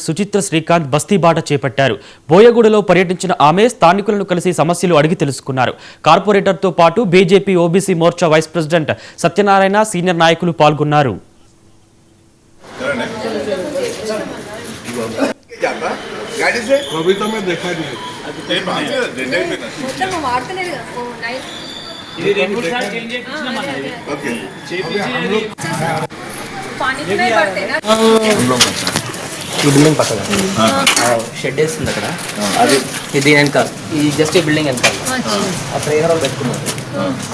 సుచిత్ర శ్రీకాంత్ బస్తీబాట చేపట్టారు. బోయగూడలో పర్యటించిన ఆమె స్థానికులను కలిసి సమస్యలు అడిగి తెలుసుకున్నారు. కార్పొరేటర్తో పాటు BJP OBC Morcha vice president Satyanarayana, senior నాయకులు పాల్గొన్నారు. ఈ బిల్డింగ్ పక్కన షెడ్ వేస్తుంది అక్కడ. అది ఇది వెనకాల, ఈ జస్ట్ ఈ బిల్డింగ్ వెనకాల అక్కడ ఏదో పెట్టుకున్నారు.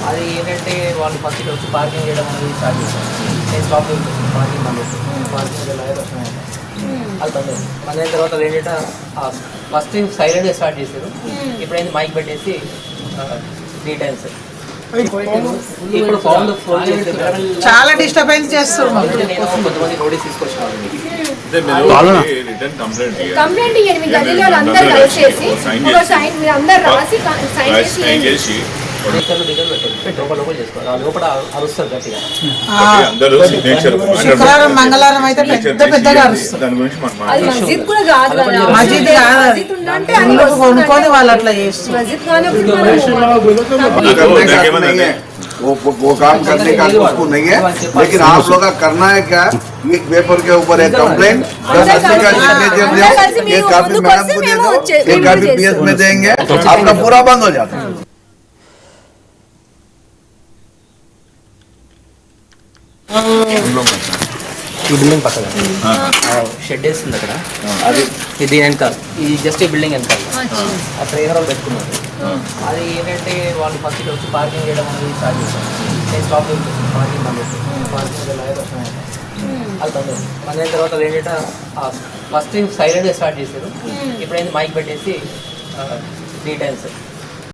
అది ఏంటంటే వాళ్ళు ఫస్ట్ ఇక్కడ వచ్చి పార్కింగ్ చేయడం అనేది స్టార్ట్ చేశారు. నేను స్టాప్ పార్కింగ్ బంద్ పార్కింగ్ అది బంద్ అయిన తర్వాత ఏంటంటే ఫస్ట్ సైలెంట్గా స్టార్ట్ చేశారు. ఇప్పుడైతే మైక్ పెట్టేసి 3 times ఇప్పుడు ఫోన్ చాలా డిస్టర్బెన్స్ చేస్తున్నారు. కొంతమంది నోటీస్ తీసుకొచ్చిన కంప్లైంట్ ఇవ్వండి. మీ గదిలో అందరూ కలిసేసి అందరు రాసి సైన్ చేసి లోపల అరుస్తారు గట్టిగా. శుక్రవారం మంగళవారం అయితే పెద్ద పెద్దగా అరుస్తారు. మస్జిద్ కూడా కాదు, మస్జిద్ కొనుక్కొని వాళ్ళు అట్లా చేస్తారు. वो काम करने का उसको नहीं है, लेकिन आप लोग का करना है क्या, एक पेपर के ऊपर एक कंप्लेंट 1080 का सिग्नेचर दो, एक कॉपी मैडम को दे दो, एक कॉपी पीएस में देंगे, आपका पूरा बंद हो जाता है. ఈ బిల్డింగ్ పక్కన షెడ్ వేస్తుంది అక్కడ. అది ఇది వెనకాల, ఈ జస్ట్ ఈ బిల్డింగ్ వెనకాల అక్కడ ఏదో పెట్టుకున్నారు. అది ఏంటంటే వాళ్ళు ఫస్ట్ ఇక్కడ వచ్చి పార్కింగ్ చేయడం అనేది స్టార్ట్ చేశారు. నేను స్టాప్ పార్కింగ్ బంద్ పార్కింగ్ అది బంద్ అయిన తర్వాత ఏంటంటే ఫస్ట్ సైలెంట్గా స్టార్ట్ చేశారు. ఇప్పుడైతే మైక్ పెట్టేసి 3 times